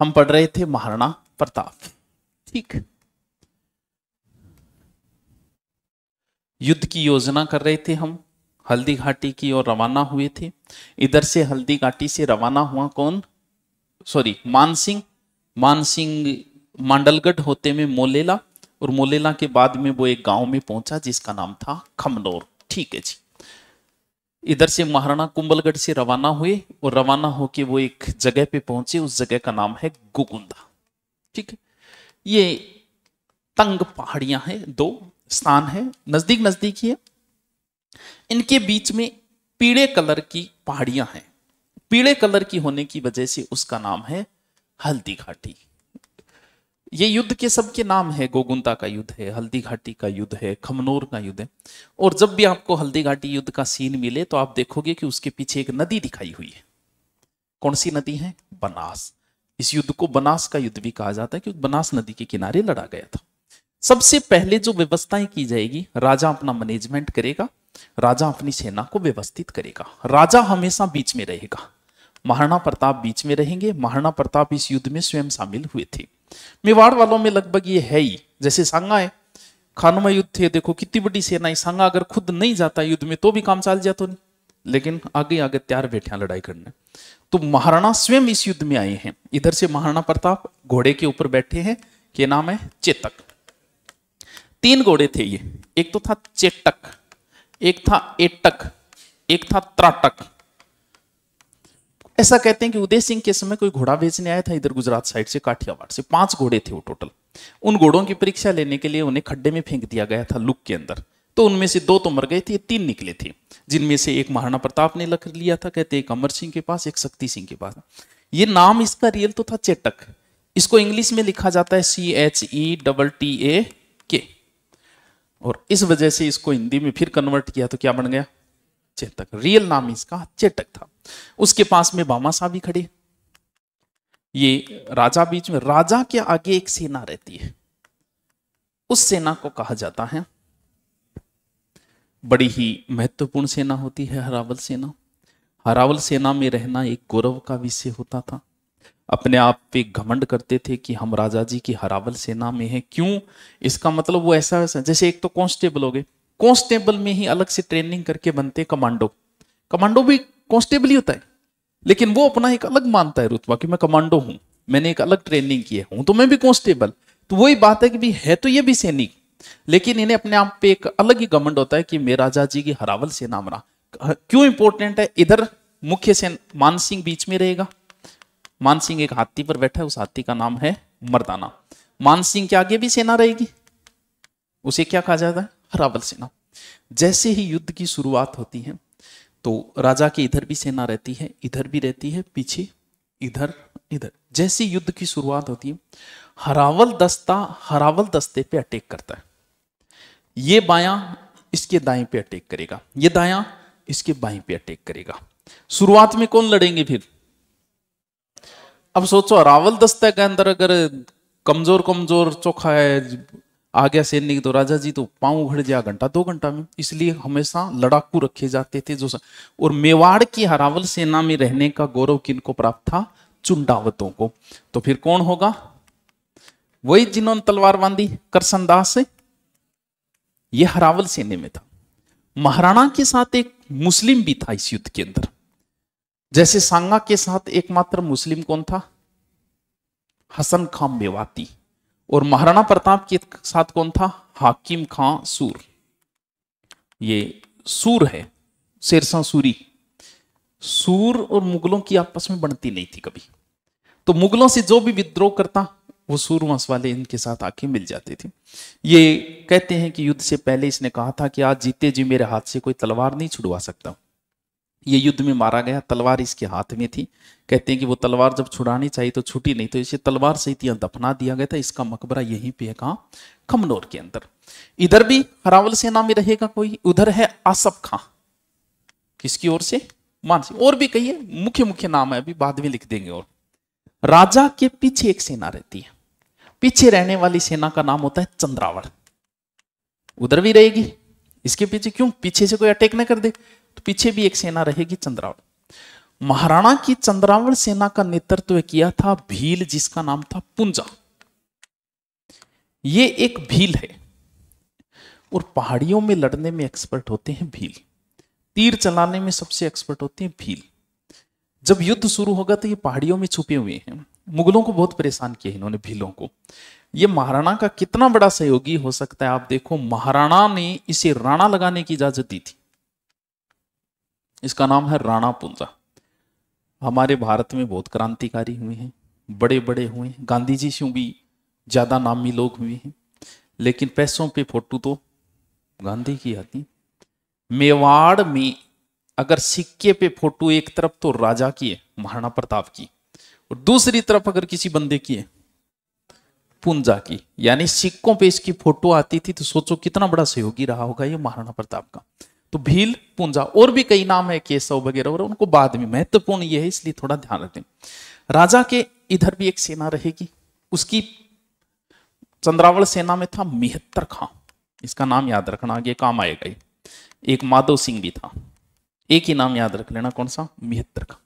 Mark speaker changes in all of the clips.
Speaker 1: हम पढ़ रहे थे महाराणा प्रताप। ठीक, युद्ध की योजना कर रहे थे हम, हल्दी घाटी की ओर रवाना हुए थे। इधर से हल्दी घाटी से रवाना हुआ कौन, सॉरी मानसिंह। मानसिंह मांडलगढ़ होते में मोलेला, और मोलेला के बाद में वो एक गांव में पहुंचा जिसका नाम था खमनोर। ठीक है जी। इधर से महाराणा कुंभलगढ़ से रवाना हुए और रवाना होके वो एक जगह पे पहुंचे, उस जगह का नाम है गोगुंदा। ठीक है, ये तंग पहाड़ियां हैं, दो स्थान है, नजदीक नजदीक ही है। इनके बीच में पीले कलर की पहाड़ियां हैं, पीले कलर की होने की वजह से उसका नाम है हल्दी घाटी। ये युद्ध के सबके नाम है, गोगुंदा का युद्ध है, हल्दी घाटी का युद्ध है, खमनोर का युद्ध है। और जब भी आपको हल्दी घाटी युद्ध का सीन मिले तो आप देखोगे कि उसके पीछे एक नदी दिखाई हुई है। कौन सी नदी है? बनास। इस युद्ध को बनास का युद्ध भी कहा जाता है क्योंकि बनास नदी के किनारे लड़ा गया था। सबसे पहले जो व्यवस्थाएं की जाएगी, राजा अपना मैनेजमेंट करेगा, राजा अपनी सेना को व्यवस्थित करेगा, राजा हमेशा बीच में रहेगा। महाराणा प्रताप बीच में रहेंगे। महाराणा प्रताप इस युद्ध में स्वयं शामिल हुए थे। मेवाड़ वालों में लगभग ये है ही, जैसे सांगा है, खानवा युद्ध थे, देखो कितनी बड़ी सेना है। सांगा अगर खुद नहीं जाता युद्ध में तो भी काम चल जाता नहीं, लेकिन आगे आगे तैयार बैठे लड़ाई करने। तो महाराणा स्वयं इस युद्ध में आए हैं। इधर से महाराणा प्रताप घोड़े के ऊपर बैठे हैं, के नाम है चेतक। 3 घोड़े थे ये, एक तो था चेटक, एक था एटक, एक था त्राटक। ऐसा कहते हैं कि उदय सिंह के समय कोई घोड़ा बेचने आया था इधर गुजरात साइड से, काठियावाड़ से। 5 घोड़े थे वो टोटल। उन घोड़ों की परीक्षा लेने के लिए उन्हें खड्डे में फेंक दिया गया था लुक के अंदर। तो उनमें से 2 तो मर गए थे, 3 निकले थे, जिनमें से एक महाराणा प्रताप ने लख लिया था, कहते एक अमर सिंह के पास, एक शक्ति सिंह के पास। ये नाम इसका रियल तो था चेटक, इसको इंग्लिश में लिखा जाता है CHETTAK, और इस वजह से इसको हिंदी में फिर कन्वर्ट किया तो क्या बन गया? चेतक। रियल नाम इसका चेटक था। उसके पास में भामाशाह भी खड़े। ये राजा बीच में, राजा के आगे एक सेना रहती है, उस सेना को कहा जाता है, बड़ी ही महत्वपूर्ण सेना होती है हरावल सेना। हरावल सेना में रहना एक गौरव का विषय होता था। अपने आप पे घमंड करते थे कि हम राजा जी की हरावल सेना में हैं। क्यों? इसका मतलब वो ऐसा जैसे एक तो कांस्टेबल हो गए, कांस्टेबल में ही अलग से ट्रेनिंग करके बनते कमांडो। कमांडो भी कांस्टेबल ही होता है, लेकिन वो अपना एक अलग मानता है रुतबा कि मैं कमांडो हूं, मैंने एक अलग ट्रेनिंग की है, हूं तो मैं भी कांस्टेबल। तो वही बात है कि भी है तो ये भी सैनिक, लेकिन इन्हें अपने आप पे एक अलग ही घमंड होता है कि मैं राजा जी की हरावल सेना में। क्यों इंपॉर्टेंट है? इधर मुख्य सेना मानसिंह बीच में रहेगा। मानसिंह एक हाथी पर बैठा है, उस हाथी का नाम है मर्दाना। मानसिंह के आगे भी सेना रहेगी, उसे क्या कहा जाता है? हरावल सेना। जैसे ही युद्ध की शुरुआत होती है तो राजा के इधर भी सेना रहती है, इधर भी रहती है, पीछे, इधर, इधर। जैसे युद्ध की शुरुआत होती है, हरावल दस्ता हरावल दस्ते पे अटैक करता है। ये बायां इसके दाएं पे अटैक करेगा, ये दायां इसके बाएं पे अटैक करेगा। शुरुआत में कौन लड़ेंगे फिर? अब सोचो, हरावल दस्ते के अंदर अगर कमजोर कमजोर चोखा है, आ गया सैनिक, तो राजा जी तो पांव उघड़ जाए घंटा 2 घंटा में। इसलिए हमेशा लड़ाकू रखे जाते थे और मेवाड़ की हरावल सेना में रहने का गौरव किनको प्राप्त था? चुंडावतों को। तो फिर कौन होगा? वही जिन्होंने तलवार बांधी, करसनदास से। यह हरावल सेना में था। महाराणा के साथ एक मुस्लिम भी था इस युद्ध के अंदर। जैसे सांगा के साथ एकमात्र मुस्लिम कौन था? हसन खां मेवाती। और महाराणा प्रताप के साथ कौन था? हाकिम खां सूर। ये सूर है, शेरशाह सूरी। सूर और मुगलों की आपस में बनती नहीं थी कभी, तो मुगलों से जो भी विद्रोह करता वो सूर वंश वाले इनके साथ आके मिल जाते थे। ये कहते हैं कि युद्ध से पहले इसने कहा था कि आज जीते जी मेरे हाथ से कोई तलवार नहीं छुड़वा सकता। ये युद्ध में मारा गया, तलवार इसके हाथ में थी। कहते हैं कि वो तलवार जब छुड़ानी चाहिए तो छुटी नहीं, तो इसे तलवार सहित यहां दफना दिया गया था। इसका मकबरा यहीं पे है, कहां? खमनोर के अंदर। इधर भी हरावल सेना में रहेगा कोई, उधर है आसफ खां। किसकी ओर से? मानसिंह। और भी कई है, मुख्य मुख्य नाम है, अभी बाद में लिख देंगे। और राजा के पीछे एक सेना रहती है, पीछे रहने वाली सेना का नाम होता है चंद्रावल। उधर भी रहेगी, इसके पीछे। क्यों? पीछे से कोई अटैक न कर दे, तो पीछे भी एक सेना रहेगी, चंद्रावल। महाराणा की चंद्रावल सेना का नेतृत्व किया था भील, जिसका नाम था पुंजा। ये एक भील है और पहाड़ियों में लड़ने में एक्सपर्ट होते हैं भील, तीर चलाने में सबसे एक्सपर्ट होते हैं भील। जब युद्ध शुरू होगा तो ये पहाड़ियों में छुपे हुए हैं। मुगलों को बहुत परेशान किया इन्होंने भीलों को। ये महाराणा का कितना बड़ा सहयोगी हो सकता है आप देखो, महाराणा ने इसे राणा लगाने की इजाजत दी थी। इसका नाम है राणा पुंजा। हमारे भारत में बहुत क्रांतिकारी हुए हैं, बड़े बड़े हुए हैं, गांधी जी से भी ज्यादा नामी लोग हुए हैं, लेकिन पैसों पे फोटो तो गांधी की आती। मेवाड़ में अगर सिक्के पे फोटो एक तरफ तो राजा की है, महाराणा प्रताप की, और दूसरी तरफ अगर किसी बंदे की है, पुंजा की, यानी सिक्कों पे इसकी फोटो आती थी, तो सोचो कितना बड़ा सहयोगी रहा होगा ये महाराणा प्रताप का। तो भील, पुंजा, और भी कई नाम है, केशव वगैरह, और उनको बाद में, महत्वपूर्ण ये है इसलिए थोड़ा ध्यान रखें। राजा के इधर भी एक सेना रहेगी, उसकी चंद्रावल सेना में था मेहत्तर खां, इसका नाम याद रखना, आगे काम आएगा ही। एक माधव सिंह भी था, एक ही नाम याद रख लेना, कौन सा, मेहत्तर खां।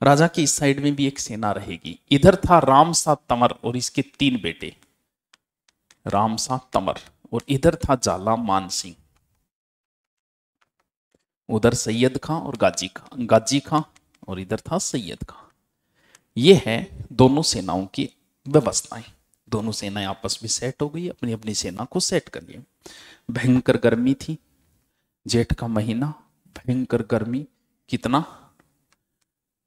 Speaker 1: राजा की इस साइड में भी एक सेना रहेगी। इधर था रामसा तंवर और इसके 3 बेटे, रामसा तंवर, और इधर था जाला मान सिंह, उधर सैयद खां और गाजी खां, और इधर था सैयद खां। ये है दोनों सेनाओं की व्यवस्थाएं। दोनों सेनाएं आपस में सेट हो गई, अपनी अपनी सेना को सेट कर लिया। भयंकर गर्मी थी, जेठ का महीना, भयंकर गर्मी। कितना,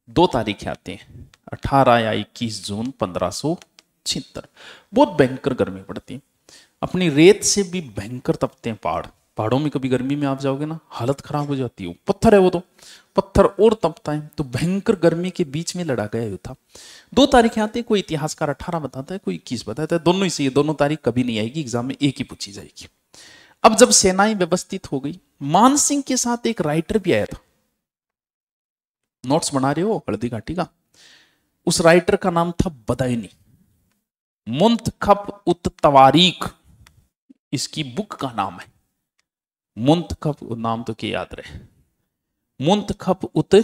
Speaker 1: 2 तारीखें आते हैं, 18 या 21 जून 1576। बहुत भयंकर गर्मी पड़ती है। अपनी रेत से भी भयंकर तपते हैं पहाड़। पहाड़ों में कभी गर्मी में आप जाओगे ना, हालत खराब हो जाती है। पत्थर है वो, तो पत्थर और तपता है। तो भयंकर गर्मी के बीच में लड़ा गया युद्ध था। 2 तारीखें आती है, कोई इतिहासकार 18 बताता है, कोई 21 बताता है, दोनों ही सही है। दोनों तारीख कभी नहीं आएगी, एग्जाम में एक ही पूछी जाएगी। अब जब सेनाएं व्यवस्थित हो गई, मान सिंह के साथ एक राइटर भी आया था। नोट्स बना रहे हो हल्दी घाटी का? उस राइटर का नाम था बदायूनी, मुंतखब उत तवारीख इसकी बुक का नाम है। मुंतखब, नाम तो क्या याद रहे, मुंतखब उत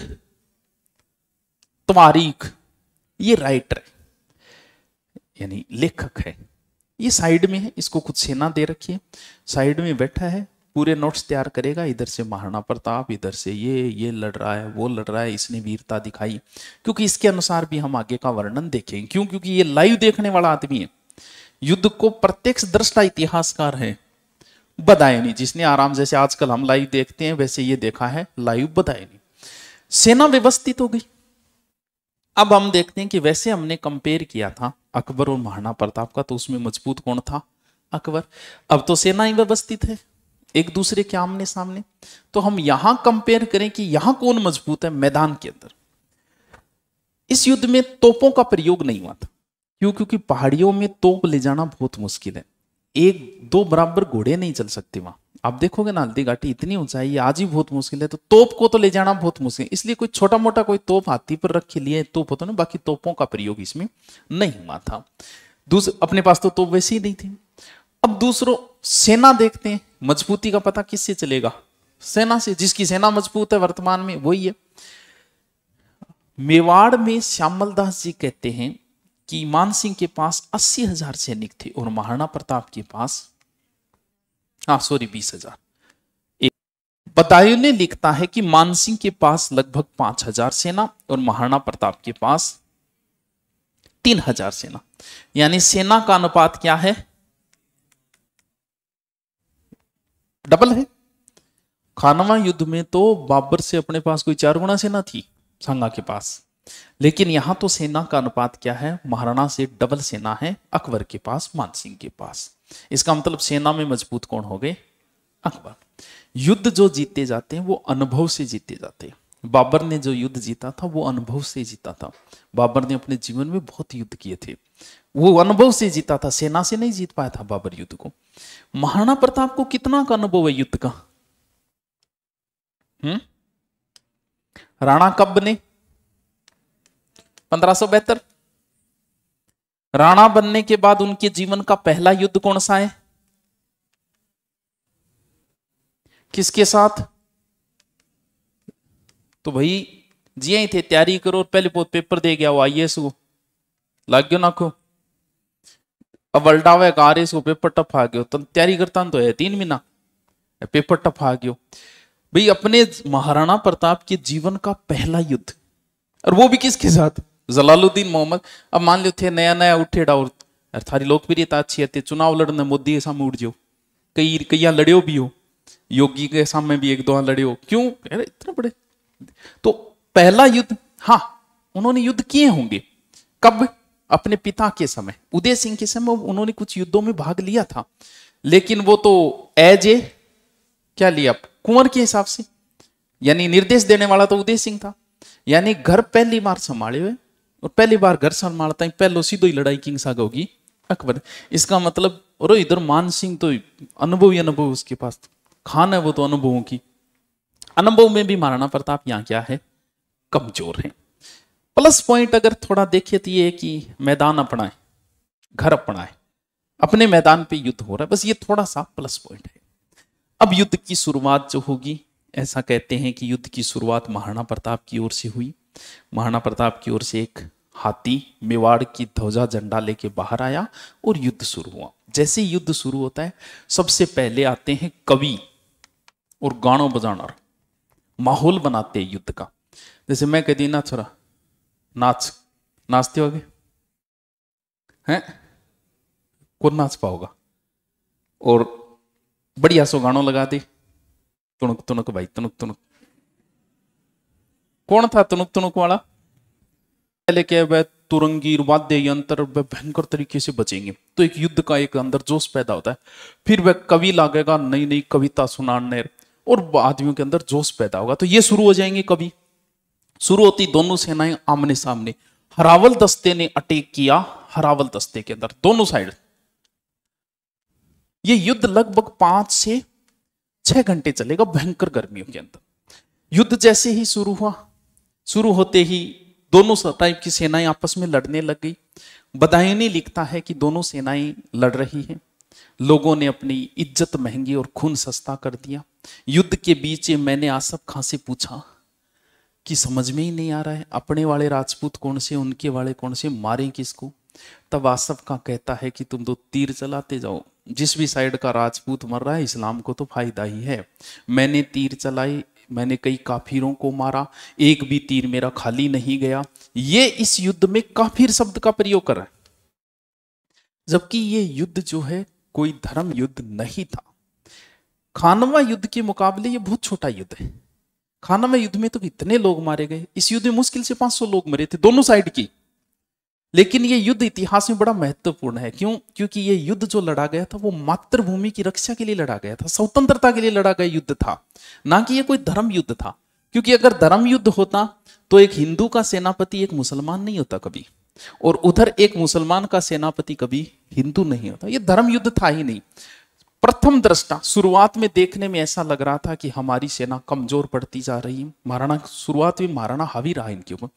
Speaker 1: तवारीख, ये राइटर यानी लेखक है। ये साइड में है, इसको कुछ सेना दे रखी है, साइड में बैठा है, पूरे नोट्स तैयार करेगा। इधर से महाराणा प्रताप, इधर से ये लड़ रहा है, वो लड़ रहा है, इसने वीरता दिखाई, क्योंकि इसके अनुसार भी हम आगे का वर्णन देखेंगे। क्यों? क्योंकि ये लाइव देखने वाला आदमी है, युद्ध को प्रत्यक्ष दृष्टा इतिहासकार है बदायूनी, जिसने आराम, जैसे आजकल हम लाइव देखते हैं वैसे ये देखा है लाइव बदायूनी। सेना व्यवस्थित हो गई। अब हम देखते हैं कि वैसे हमने कंपेयर किया था अकबर और महाराणा प्रताप का, तो उसमें मजबूत कौन था? अकबर। अब तो सेना ही व्यवस्थित है, एक दूसरे के आमने सामने। तो हम यहां कंपेयर करें कि यहां कौन मजबूत है मैदान के अंदर। इस युद्ध में तोपों का प्रयोग नहीं हुआ था। क्यों? क्योंकि पहाड़ियों में तोप ले जाना बहुत मुश्किल है। 1-2 बराबर घोड़े नहीं चल सकते वहां। आप देखोगे ना, हल्दी घाटी इतनी ऊंचाई है, आज ही बहुत मुश्किल है, तो तोप को तो ले जाना बहुत मुश्किल है। इसलिए कोई छोटा मोटा कोई तोप हाथी पर रख के लिए तोप होता ना, बाकी तोपों का प्रयोग इसमें नहीं हुआ था। अपने पास तो तोप वैसे ही नहीं थी। अब दूसरों सेना देखते हैं, मजबूती का पता किससे चलेगा? सेना से। जिसकी सेना मजबूत है वर्तमान में वही है। मेवाड़ में श्यामल दास जी कहते हैं कि मान सिंह के पास 80,000 सैनिक थे और महाराणा प्रताप के पास 20,000। बदायूं लिखता है कि मान सिंह के पास लगभग 5,000 सेना और महाराणा प्रताप के पास 3,000 सेना। यानी सेना का अनुपात क्या है? डबल है। खानवा युद्ध में तो बाबर से अपने पास कोई 4 गुना सेना थी सांगा के पास, लेकिन यहां तो सेना का अनुपात क्या है? महाराणा से डबल सेना है अकबर के पास, मान सिंह के पास। इसका मतलब सेना में मजबूत कौन हो गए? अकबर। युद्ध जो जीते जाते हैं वो अनुभव से जीते जाते हैं। बाबर ने जो युद्ध जीता था वो अनुभव से जीता था। बाबर ने अपने जीवन में बहुत युद्ध किए थे, वो अनुभव से जीता था, सेना से नहीं जीत पाया था बाबर युद्ध को। महाराणा प्रताप को कितना का अनुभव है युद्ध का? राणा कब बने? 1572। राणा बनने के बाद उनके जीवन का पहला युद्ध कौन सा है? किसके साथ? तो भाई जी ही थे तैयारी करो और पहले बहुत पेपर दे गया वो आईएएस को लग गयो नाखो। अब वर्ल्डावे आरएस को पेपर टफ आ गयो तो तैयारी करता तो है 3 महीना पेपर टफ आ गयो। भाई अपने महाराणा प्रताप के जीवन का पहला युद्ध, और वो भी किसके साथ, जलालुद्दीन मोहम्मद। अब मान लो थे नया नया उठेड़ा और थारी लोकप्रियता अच्छी है, चुनाव लड़ने मोदी के सामने उठ जाओ, कई लड़ियो भी हो, योगी के सामने भी 1-2 लड़े हो, क्यों अरे इतने बड़े। तो पहला युद्ध, हाँ उन्होंने युद्ध किए होंगे, कब, अपने पिता के समय, उदय सिंह के समय उन्होंने कुछ युद्धों में भाग लिया था, लेकिन वो तो एज ए क्या लिया, कुंवर के हिसाब से, यानी निर्देश देने वाला तो उदय सिंह था, यानी घर पहली बार संभाले हुए, और पहली बार घर संभालता ही पहलो सीधो ही लड़ाई किंग साग होगी अकबर। इसका मतलब और इधर मान सिंह तो अनुभव ही अनुभव उसके पास, खान है वो तो अनुभवों की, अनुभव में भी महाराणा प्रताप यहाँ क्या है, कमजोर है। प्लस पॉइंट अगर थोड़ा देखे तो ये कि मैदान अपना है, घर अपना है, अपने मैदान पे युद्ध हो रहा है, बस ये थोड़ा सा प्लस पॉइंट है। अब युद्ध की शुरुआत जो होगी, ऐसा कहते हैं कि युद्ध की शुरुआत महाराणा प्रताप की ओर से हुई। महाराणा प्रताप की ओर से एक हाथी मेवाड़ की ध्वजा झंडा लेके बाहर आया और युद्ध शुरू हुआ। जैसे युद्ध शुरू होता है सबसे पहले आते हैं कवि और गानों बजाना, माहौल बनाते हैं युद्ध का। जैसे मैं कह दी ना छोरा नाच, नाचते होगे हैं, कौन नाच पाओगा, और बढ़िया सो गानों लगा दे, तुणुक तुणुक भाई तुणुक तुणुक, कौन था तुणुक तुणुक वाला, पहले क्या वह तुरंगी वाद्य यंत्र भयंकर तरीके से बचेंगे, तो एक युद्ध का एक अंदर जोश पैदा होता है। फिर वह कवि लागेगा नई नई कविता सुनाने, और आदमियों के अंदर जोश पैदा होगा, तो ये शुरू हो जाएंगे। कवि शुरू होती दोनों सेनाएं आमने सामने, हरावल दस्ते ने अटैक किया हरावल दस्ते के अंदर, दोनों साइड। ये युद्ध लगभग 5 से 6 घंटे चलेगा, भयंकर गर्मियों के अंदर। युद्ध जैसे ही शुरू हुआ, शुरू होते ही दोनों टाइप की सेनाएं आपस में लड़ने लग गई। बदायूनी लिखता है कि दोनों सेनाएं लड़ रही हैं, लोगों ने अपनी इज्जत महंगी और खून सस्ता कर दिया। युद्ध के बीच मैंने आसफ खां से पूछा कि समझ में ही नहीं आ रहा है, अपने वाले राजपूत कौन से, उनके वाले कौन से, मारें किसको। तब आसफ खां कहता है कि तुम तो तीर चलाते जाओ, जिस भी साइड का राजपूत मर रहा है इस्लाम को तो फायदा ही है। मैंने तीर चलाई, मैंने कई काफिरों को मारा, एक भी तीर मेरा खाली नहीं गया। ये इस युद्ध में काफिर शब्द का प्रयोग कर रहा है, जबकि ये युद्ध जो है कोई धर्म युद्ध नहीं था। खानवा युद्ध के मुकाबले ये बहुत छोटा युद्ध है। खानवा युद्ध में तो इतने लोग मारे गए, इस युद्ध में मुश्किल से 500 लोग मरे थे दोनों साइड की। लेकिन ये युद्ध इतिहास में बड़ा महत्वपूर्ण है, क्यों, क्योंकि ये युद्ध जो लड़ा गया था वो मातृभूमि की रक्षा के लिए लड़ा गया था, स्वतंत्रता के लिए लड़ा गया युद्ध था, ना कि ये कोई धर्म युद्ध था। क्योंकि अगर धर्म युद्ध होता तो एक हिंदू का सेनापति एक मुसलमान नहीं होता कभी, और उधर एक मुसलमान का सेनापति कभी हिंदू नहीं होता। ये धर्म युद्ध था ही नहीं। प्रथम दृष्टा शुरुआत में देखने में ऐसा लग रहा था कि हमारी सेना कमजोर पड़ती जा रही है। महाराणा शुरुआत में महाराणा हावी रहा इनके ऊपर,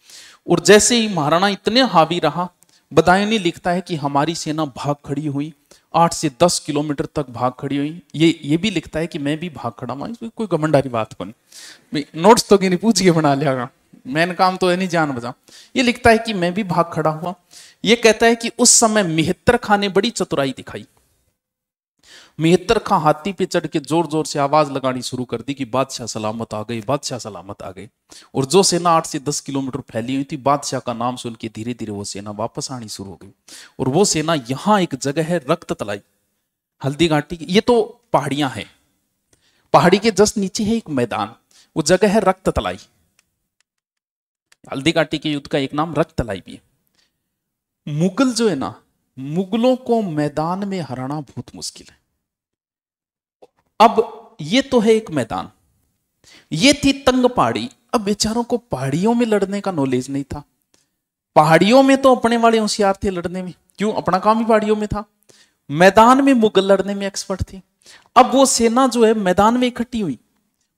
Speaker 1: और जैसे ही महाराणा इतने हावी रहा, बदायूनी लिखता है कि हमारी सेना भाग खड़ी हुई, 8 से 10 किलोमीटर तक भाग खड़ी हुई। ये भी लिखता है कि मैं भी भाग खड़ा हुआ, कोई घमंडारी बात बन, नोट्स तो नहीं पूछ के बना लिया, मैंने काम तो है नहीं जान बजा। ये लिखता है कि मैं भी भाग खड़ा हुआ। ये कहता है कि उस समय मेहतर खां ने बड़ी चतुराई दिखाई। मेहतर खां हाथी पे चढ़ के जोर जोर से आवाज लगानी शुरू कर दी कि बादशाह सलामत आ गए, बादशाह सलामत आ गए। और जो सेना 8 से 10 किलोमीटर फैली हुई थी, बादशाह का नाम सुन के धीरे धीरे वो सेना वापस आनी शुरू हो गई। और वो सेना यहां एक जगह है रक्त तलाई, हल्दी घाटी की, ये तो पहाड़ियां हैं, पहाड़ी के जस्ट नीचे है एक मैदान, वो जगह है रक्त तलाई। हल्दी घाटी के युद्ध का एक नाम रक्त तलाई भी है। मुगल जो है ना, मुगलों को मैदान में हराना बहुत मुश्किल है। अब ये तो है एक मैदान, ये थी तंग पहाड़ी। अब बेचारों को पहाड़ियों में लड़ने का नॉलेज नहीं था। पहाड़ियों में तो अपने वाले होशियार थे लड़ने में, क्यों, अपना काम ही पहाड़ियों में था। मैदान में मुगल लड़ने में एक्सपर्ट थे। अब वो सेना जो है मैदान में इकट्ठी हुई,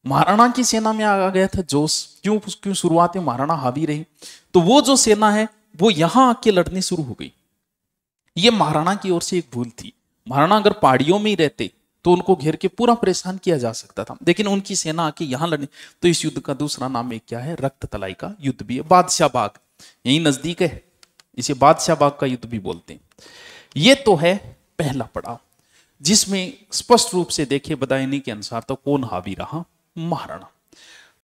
Speaker 1: महाराणा की सेना में आ गया था जोश, क्यों शुरुआत में महाराणा हावी रहे, तो वो जो सेना है वो यहां आके लड़नी शुरू हो गई। ये महाराणा की ओर से एक भूल थी। महाराणा अगर पहाड़ियों में ही रहते तो उनको घेर के पूरा परेशान किया जा सकता था, लेकिन उनकी सेना आके यहां लड़ने। तो इस युद्ध का दूसरा नाम एक क्या है, रक्त तलाई का युद्ध भी है। बादशाह बाग यही नजदीक है, इसे बादशाह बाग का युद्ध भी बोलते हैं। ये तो है पहला पड़ाव, जिसमें स्पष्ट रूप से देखे बदायूं के अनुसार तो कौन हावी रहा, महाराणा।